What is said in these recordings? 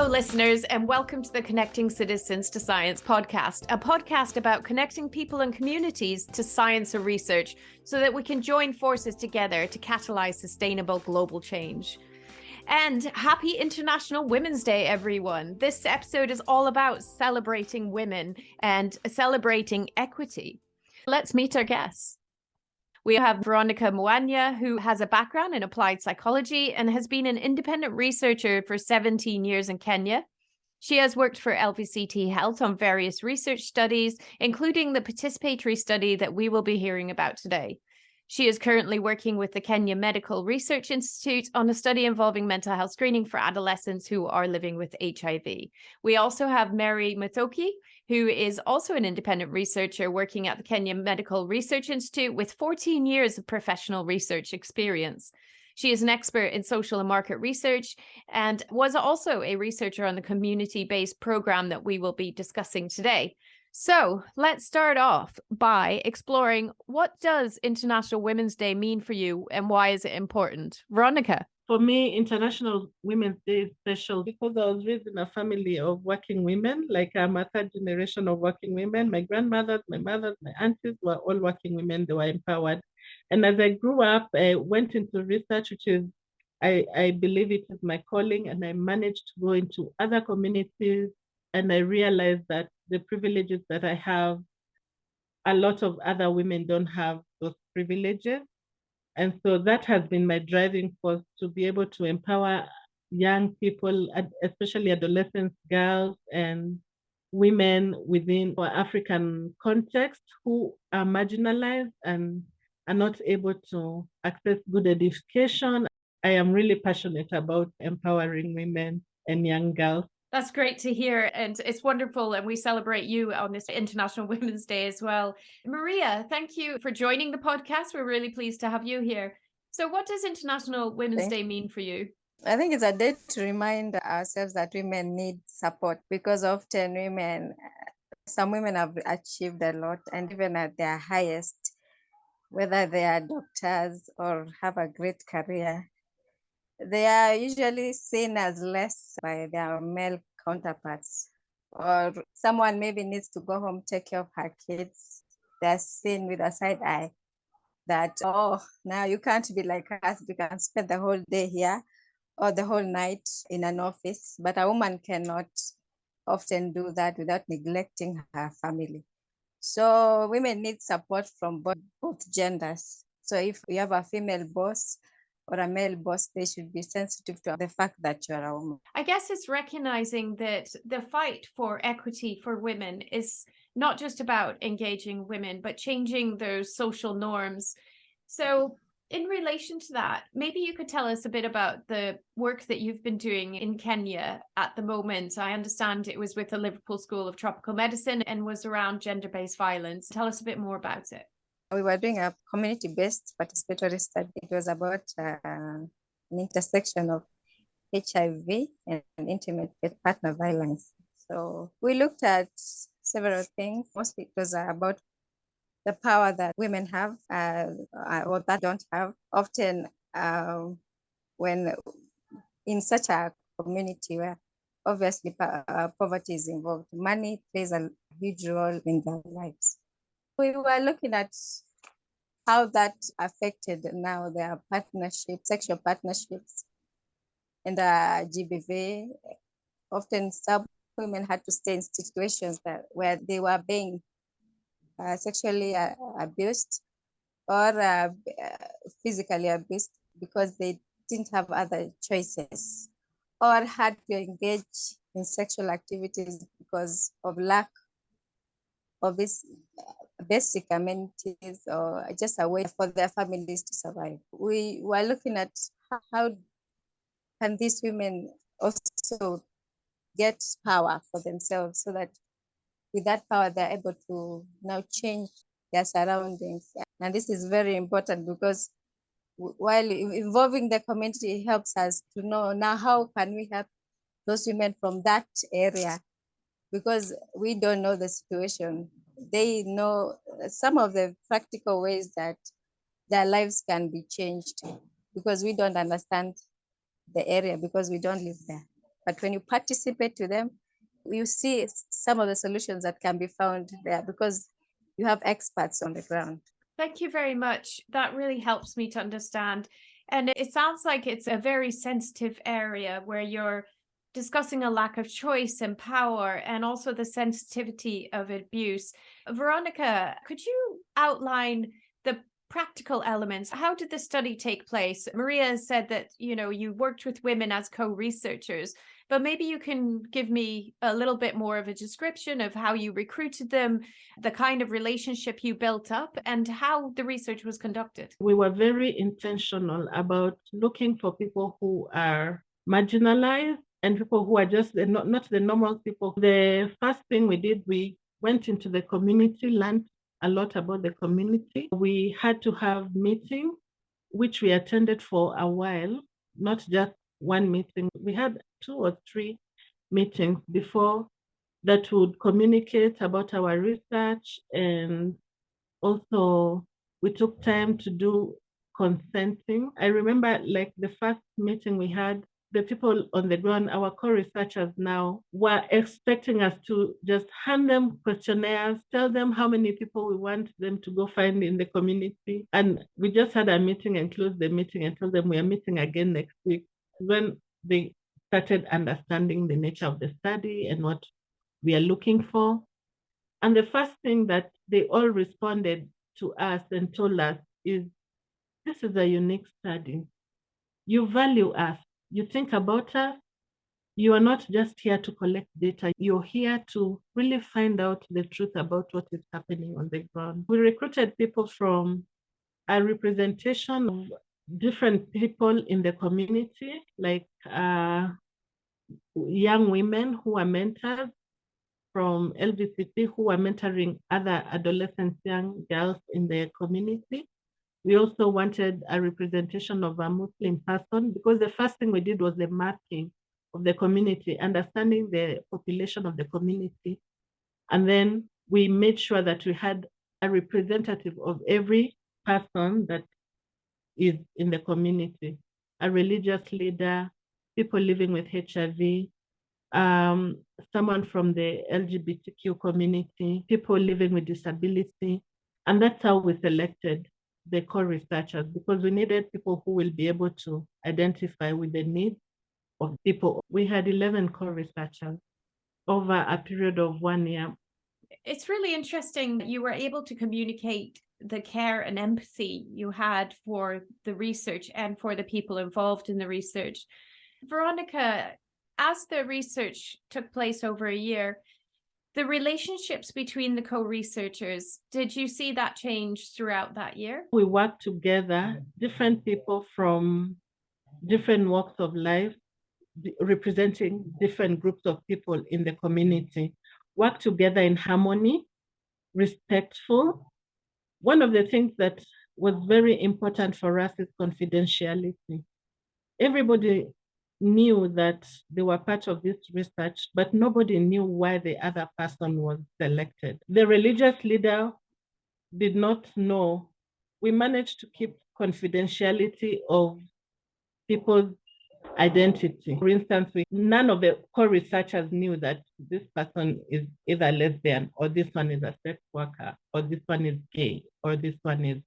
listeners, and welcome to the Connecting Citizens to Science podcast, a podcast about connecting people and communities to science and research so that we can join forces together to catalyze sustainable global change. And happy International Women's Day, everyone. This episode is all about celebrating women and celebrating equity. Let's meet our guests. We have Veronica Mwania, who has a background in applied psychology and has been an independent researcher for 17 years in Kenya. She has worked for LVCT Health on various research studies, including the participatory study that we will be hearing about today. She is currently working with the Kenya Medical Research Institute on a study involving mental health screening for adolescents who are living with HIV. We also have Mary Muthoki, who is also an independent researcher working at the Kenya Medical Research Institute with 14 years of professional research experience. She is an expert in social and market research and was also a researcher on the community-based program that we will be discussing today. So let's start off by exploring, what does International Women's Day mean for you and why is it important? Veronica. For me, International Women's Day is special because I was raised in a family of working women. Like, I'm a third generation of working women. My grandmothers, my mothers, my aunties were all working women. They were empowered. And as I grew up, I went into research, which is, I believe it is my calling, and I managed to go into other communities. And I realized that the privileges that I have, a lot of other women don't have those privileges. And so that has been my driving force, to be able to empower young people, especially adolescents, girls, and women within our African context who are marginalized and are not able to access good education. I am really passionate about empowering women and young girls. That's great to hear, and it's wonderful, and we celebrate you on this International Women's Day as well. Maria, thank you for joining the podcast. We're really pleased to have you here. So what does International Women's Day mean for you? I think it's a day to remind ourselves that women need support, because often some women have achieved a lot, and even at their highest, whether they are doctors or have a great career, they are usually seen as less by their male counterparts. Or someone maybe needs to go home, take care of her kids. They're seen with a side eye that, oh, now you can't be like us. You can spend the whole day here or the whole night in an office. But a woman cannot often do that without neglecting her family. So women need support from both genders. So if you have a female boss or a male boss, they should be sensitive to the fact that you're a woman. I guess it's recognizing that the fight for equity for women is not just about engaging women, but changing those social norms. So in relation to that, maybe you could tell us a bit about the work that you've been doing in Kenya at the moment. I understand it was with the Liverpool School of Tropical Medicine and was around gender-based violence. Tell us a bit more about it. We were doing a community-based participatory study. It was about an intersection of HIV and intimate partner violence. So we looked at several things. Mostly it was about the power that women have or that don't have. Often when in such a community where obviously poverty is involved, money plays a huge role in their lives. We were looking at how that affected now their partnerships, sexual partnerships, and GBV. Often some women had to stay in situations where they were being sexually abused or physically abused because they didn't have other choices, or had to engage in sexual activities because of lack of this basic amenities or just a way for their families to survive. We were looking at how can these women also get power for themselves, so that with that power, they're able to now change their surroundings. And this is very important because while involving the community helps us to know now how can we help those women from that area, because we don't know the situation. They know some of the practical ways that their lives can be changed, because we don't understand the area because we don't live there. But when you participate with them, you see some of the solutions that can be found there because you have experts on the ground. Thank you very much. That really helps me to understand. And it sounds like it's a very sensitive area where you're discussing a lack of choice and power and also the sensitivity of abuse. Veronica, could you outline the practical elements? How did the study take place? Maria said that, you worked with women as co-researchers, but maybe you can give me a little bit more of a description of how you recruited them, the kind of relationship you built up, and how the research was conducted. We were very intentional about looking for people who are marginalized and people who are just not the normal people. The first thing we did, we went into the community, learned a lot about the community. We had to have meetings, which we attended for a while, not just one meeting. We had 2 or 3 meetings before that would communicate about our research, and also we took time to do consenting. I remember like the first meeting we had, the people on the ground, our co-researchers now, were expecting us to just hand them questionnaires, tell them how many people we want them to go find in the community. And we just had a meeting and closed the meeting and told them we are meeting again next week. When they started understanding the nature of the study and what we are looking for. And the first thing that they all responded to us and told us is, this is a unique study. You value us. You think about us. You are not just here to collect data. You're here to really find out the truth about what is happening on the ground. We recruited people from a representation of different people in the community, like young women who are mentors from LVCT who are mentoring other adolescent young girls in the community. We also wanted a representation of a Muslim person because the first thing we did was the mapping of the community, understanding the population of the community. And then we made sure that we had a representative of every person that is in the community, a religious leader, people living with HIV, someone from the LGBTQ community, people living with disability. And that's how we selected the co-researchers, because we needed people who will be able to identify with the needs of people. We had 11 co-researchers over a period of 1 year. It's really interesting that you were able to communicate the care and empathy you had for the research and for the people involved in the research. Veronica, as the research took place over a year, the relationships between the co-researchers, did you see that change throughout that year? We worked together, different people from different walks of life, representing different groups of people in the community, work together in harmony, respectful. One of the things that was very important for us is confidentiality. Everybody knew that they were part of this research, but nobody knew why the other person was selected. The religious leader did not know. We managed to keep confidentiality of people's identity. For instance, none of the co-researchers knew that this person is either lesbian, or this one is a sex worker, or this one is gay, or this one is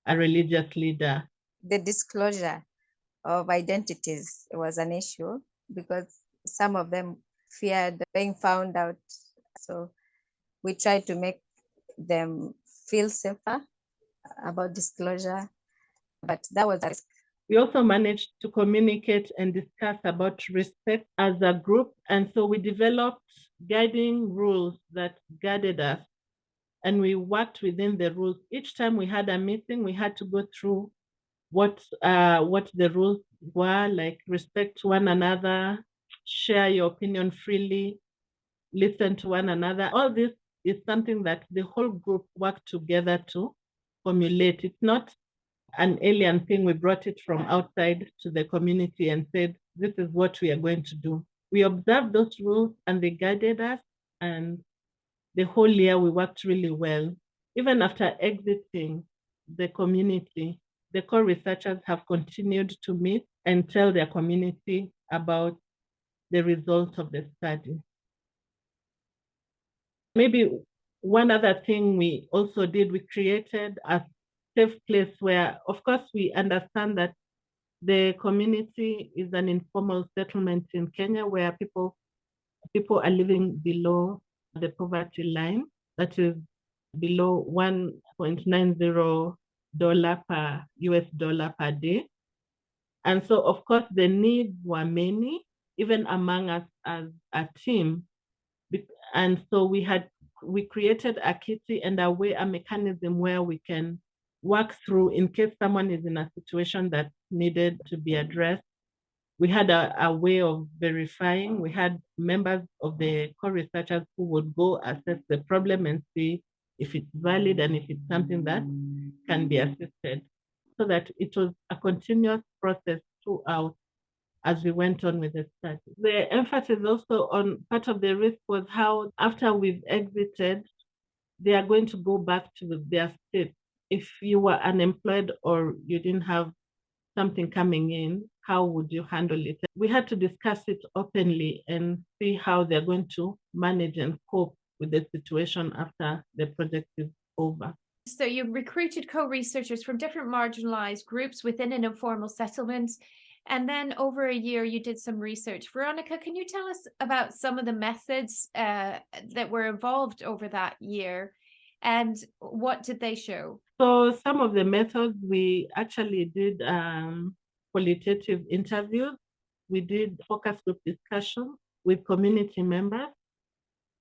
a religious leader. The disclosure of identities was an issue because some of them feared being found out. So we tried to make them feel safer about disclosure, but that was a risk. We also managed to communicate and discuss about respect as a group. And so we developed guiding rules that guided us, and we worked within the rules. Each time we had a meeting, we had to go through what the rules were, like respect one another, share your opinion freely, listen to one another. All this is something that the whole group worked together to formulate. It's not an alien thing. We brought it from outside to the community and said, this is what we are going to do. We observed those rules and they guided us, and the whole year we worked really well. Even after exiting the community, the core researchers have continued to meet and tell their community about the results of the study. Maybe one other thing we also did, we created a safe place where, of course, we understand that the community is an informal settlement in Kenya where people are living below the poverty line, that is below $1.90 per US dollar per day. And so, of course, the needs were many, even among us as a team. And so we created a kitty and a mechanism where we can work through in case someone is in a situation that needed to be addressed. We had a way of verifying. We had members of the co-researchers who would go assess the problem and see if it's valid and if it's something that can be assisted, so that it was a continuous process throughout as we went on with the study. The emphasis also on part of the risk was how after we've exited, they are going to go back to their state. If you were unemployed or you didn't have something coming in, how would you handle it? We had to discuss it openly and see how they're going to manage and cope with the situation after the project is over. So you recruited co-researchers from different marginalized groups within an informal settlement. And then over a year, you did some research. Veronica, can you tell us about some of the methods that were involved over that year? And what did they show? So some of the methods, we actually did qualitative interviews. We did focus group discussion with community members,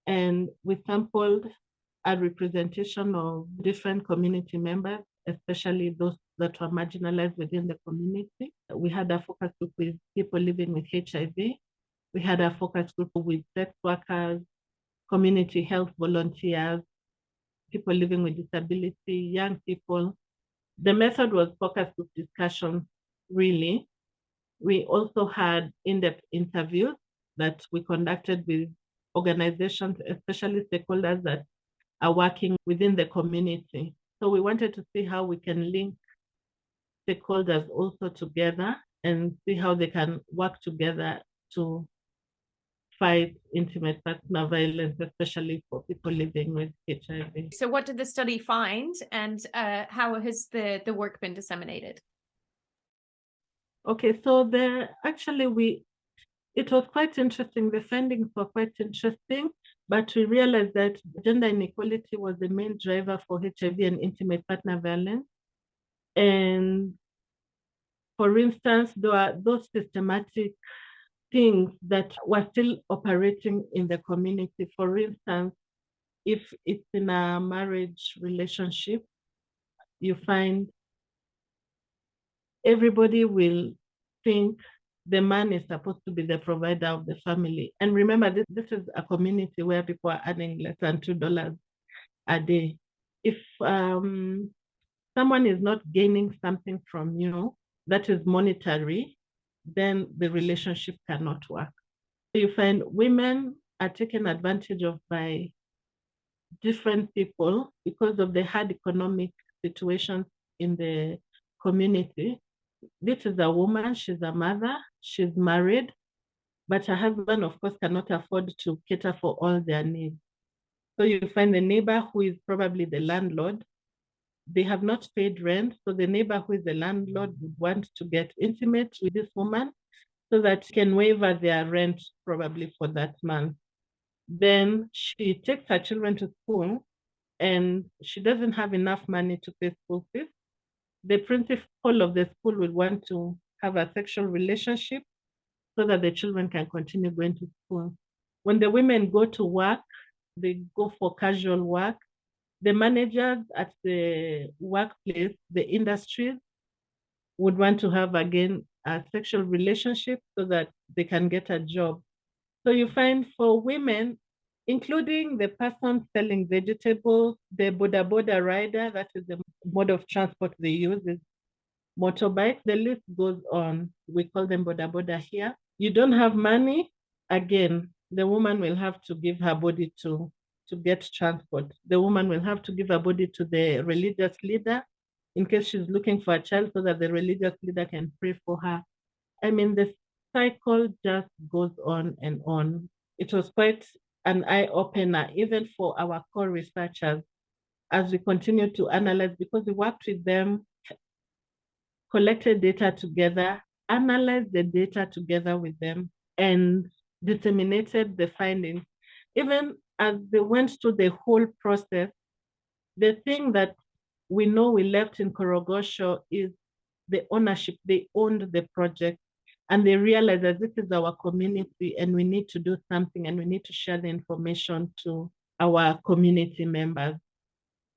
and we sampled a representation of different community members, especially those that were marginalized within the community. We had a focus group with people living with HIV. We had a focus group with sex workers, community health volunteers, people living with disability, young people. The method was focus group discussion, really. We also had in-depth interviews that we conducted with organizations, especially stakeholders that are working within the community. So we wanted to see how we can link stakeholders also together and see how they can work together to fight intimate partner violence, especially for people living with HIV. So what did the study find, and how has the work been disseminated? Okay, so it was quite interesting. The findings were quite interesting, but we realized that gender inequality was the main driver for HIV and intimate partner violence. And for instance, there are those systematic things that were still operating in the community. For instance, if it's in a marriage relationship, you find everybody will think the man is supposed to be the provider of the family. And remember, this is a community where people are earning less than $2 a day. If someone is not gaining something from you that is monetary, then the relationship cannot work. You find women are taken advantage of by different people because of the hard economic situation in the community. This is a woman, she's a mother, she's married, but her husband, of course, cannot afford to cater for all their needs. So you find the neighbor who is probably the landlord, they have not paid rent, so the neighbor who is the landlord would want to get intimate with this woman so that she can waiver their rent probably for that month. Then she takes her children to school and she doesn't have enough money to pay school fees. The principal of the school would want to have a sexual relationship so that the children can continue going to school. When the women go to work, they go for casual work. The managers at the workplace, the industries, would want to have, again, a sexual relationship so that they can get a job. So you find for women, including the person selling vegetables, the boda rider, that is the mode of transport they use, is motorbike. The list goes on. We call them boda here. You don't have money, again, the woman will have to give her body to get transport. The woman will have to give her body to the religious leader in case she's looking for a child so that the religious leader can pray for her. I mean, cycle just goes on and on. It was quite an eye-opener, even for our core researchers, as we continue to analyze, because we worked with them, collected data together, analyzed the data together with them, and disseminated the findings. Even as they went through the whole process, the thing that we know we left in Korogocho is the ownership. They owned the project, and they realized that this is our community and we need to do something, and we need to share the information to our community members.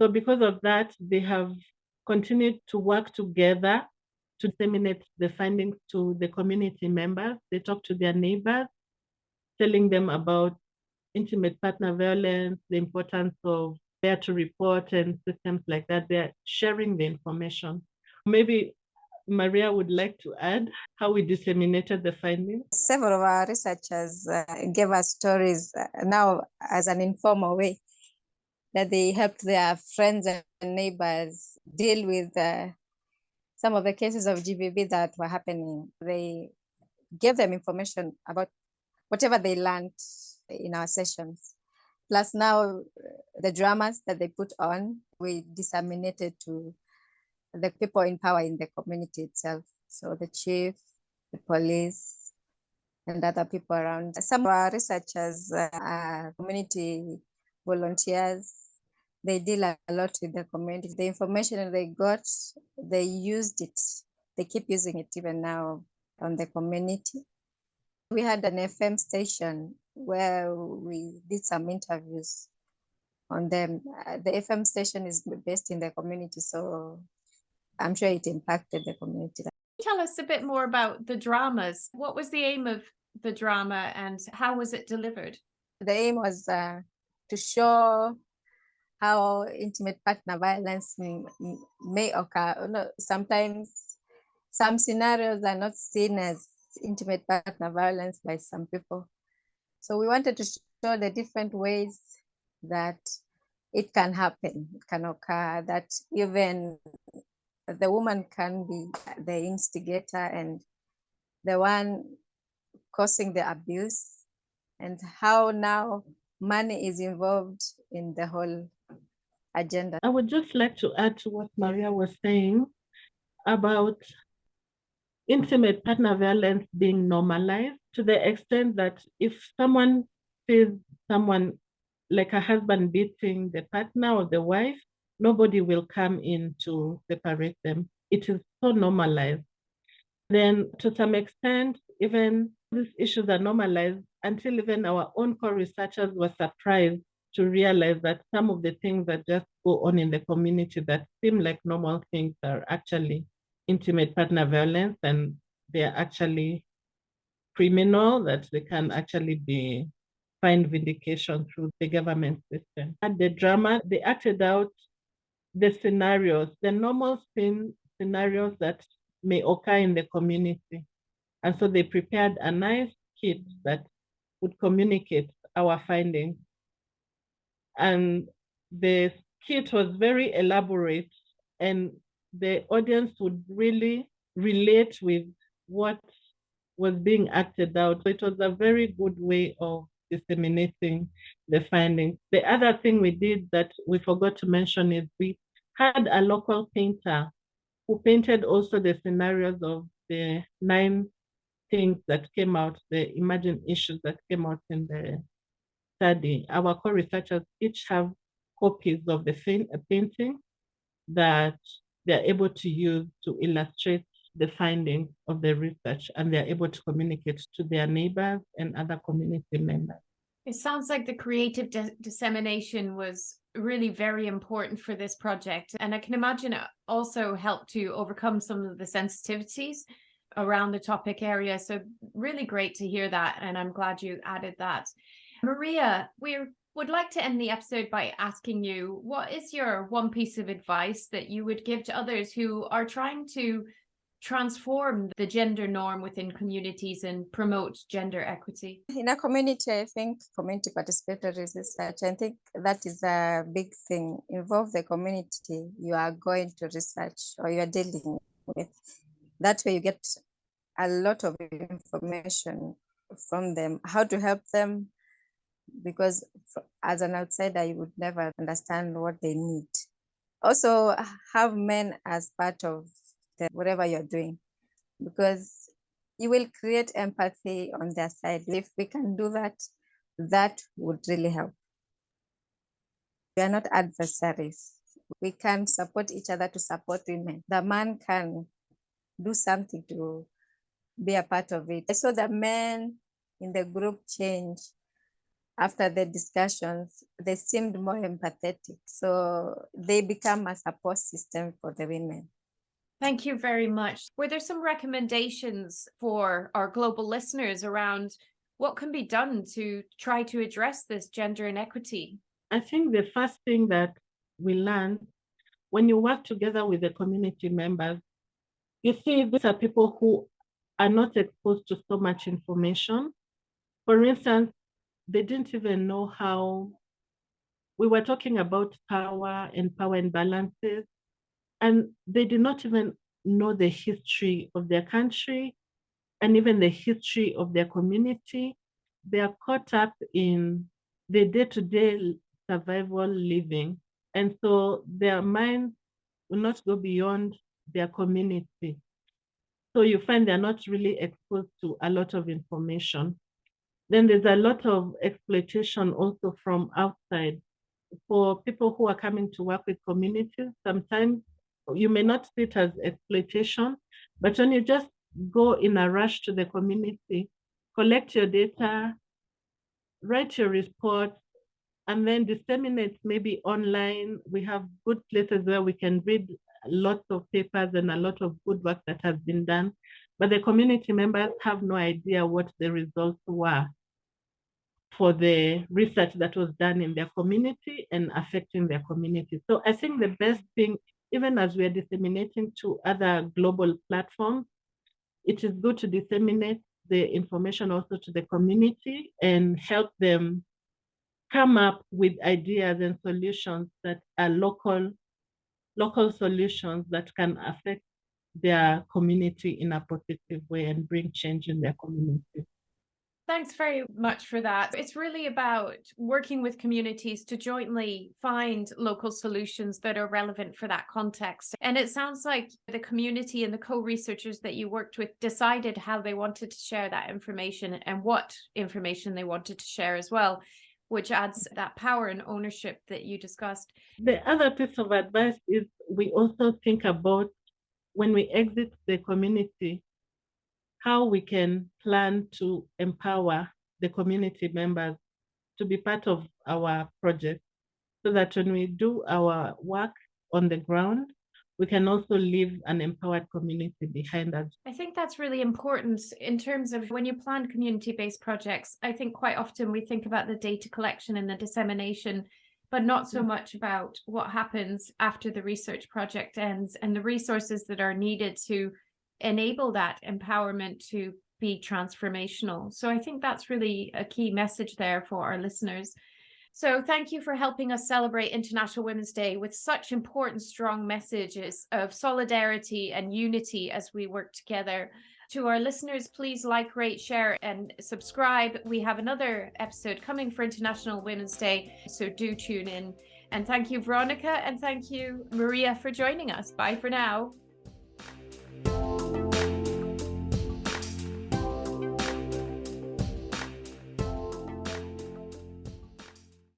So because of that, they have continued to work together to disseminate the findings to the community members. They talk to their neighbors, telling them about intimate partner violence, the importance of where to report and systems like that. They're sharing the information. Maybe Maria would like to add how we disseminated the findings. Several of our researchers gave us stories now as an informal way that they helped their friends and neighbors deal with some of the cases of GBV that were happening. They gave them information about whatever they learned in our sessions. Plus now the dramas that they put on, we disseminated to the people in power in the community itself. So the chief, the police, and other people around. Some of our researchers are community volunteers. They deal a lot with the community. The information they got, they used it. They keep using it even now on the community. We had an FM station where we did some interviews on them. The FM station is based in the community, so I'm sure it impacted the community. Tell us a bit more about the dramas. What was the aim of the drama and how was it delivered? The aim was to show how intimate partner violence may occur. Sometimes some scenarios are not seen as intimate partner violence by some people. So we wanted to show the different ways that it can happen, it can occur, that even the woman can be the instigator and the one causing the abuse, and how now money is involved in the whole agenda. I would just like to add to what Maria was saying about intimate partner violence being normalized, to the extent that if someone sees someone like a husband beating the partner or the wife, nobody will come in to separate them. It is so normalized. Then to some extent, even these issues are normalized until even our own core researchers were surprised to realize that some of the things that just go on in the community that seem like normal things are actually intimate partner violence, and they're actually criminal, that they can actually be find vindication through the government system. At the drama, they acted out the scenarios, the normal scenarios that may occur in the community. And so they prepared a nice kit that would communicate our findings. And the kit was very elaborate, and the audience would really relate with what was being acted out. So it was a very good way of disseminating the findings. The other thing we did that we forgot to mention is we had a local painter who painted also the scenarios of the 9 things that came out, the emerging issues that came out in the study. Our core researchers each have copies of the painting that they're able to use to illustrate the findings of the research, and they're able to communicate to their neighbors and other community members. It sounds like the creative dissemination was really very important for this project. And I can imagine it also helped to overcome some of the sensitivities around the topic area. So really great to hear that. And I'm glad you added that. Maria, we would like to end the episode by asking you, what is your one piece of advice that you would give to others who are trying to transform the gender norm within communities and promote gender equity? In a community, I think community participatory research, I think that is a big thing. Involve the community you are going to research or you are dealing with. That way you get a lot of information from them, how to help them, because as an outsider, you would never understand what they need. Also, have men as part of whatever you're doing, because you will create empathy on their side. If we can do that, that would really help. We are not adversaries. We can support each other to support women. The man can do something to be a part of it. I saw the men in the group change after the discussions. They seemed more empathetic. So they become a support system for the women. Thank you very much. Were there some recommendations for our global listeners around what can be done to try to address this gender inequity? I think the first thing that we learned when you work together with the community members, you see, these are people who are not exposed to so much information. For instance, they didn't even know how we were talking about power and power imbalances, and they did not even know the history of their country and even the history of their community. They are caught up in the day-to-day survival living. And so their minds will not go beyond their community. So you find they're not really exposed to a lot of information. Then there's a lot of exploitation also from outside. For people who are coming to work with communities, sometimes you may not see it as exploitation, but when you just go in a rush to the community, collect your data, write your report, and then disseminate maybe online. We have good places where we can read lots of papers and a lot of good work that has been done, but the community members have no idea what the results were for the research that was done in their community and affecting their community. So I think the best thing, even as we are disseminating to other global platforms, it is good to disseminate the information also to the community and help them come up with ideas and solutions that are local solutions that can affect their community in a positive way and bring change in their community. Thanks very much for that. It's really about working with communities to jointly find local solutions that are relevant for that context. And it sounds like the community and the co-researchers that you worked with decided how they wanted to share that information and what information they wanted to share as well, which adds that power and ownership that you discussed. The other piece of advice is we also think about when we exit the community, how we can plan to empower the community members to be part of our project so that when we do our work on the ground, we can also leave an empowered community behind us. I think that's really important in terms of when you plan community-based projects. I think quite often we think about the data collection and the dissemination, but not so much about what happens after the research project ends and the resources that are needed to enable that empowerment to be transformational. So I think that's really a key message there for our listeners. So thank you for helping us celebrate International Women's Day with such important, strong messages of solidarity and unity as we work together. To our listeners, please like, rate, share, and subscribe. We have another episode coming for International Women's Day, so do tune in. And thank you, Veronica, and thank you, Maria, for joining us. Bye for now.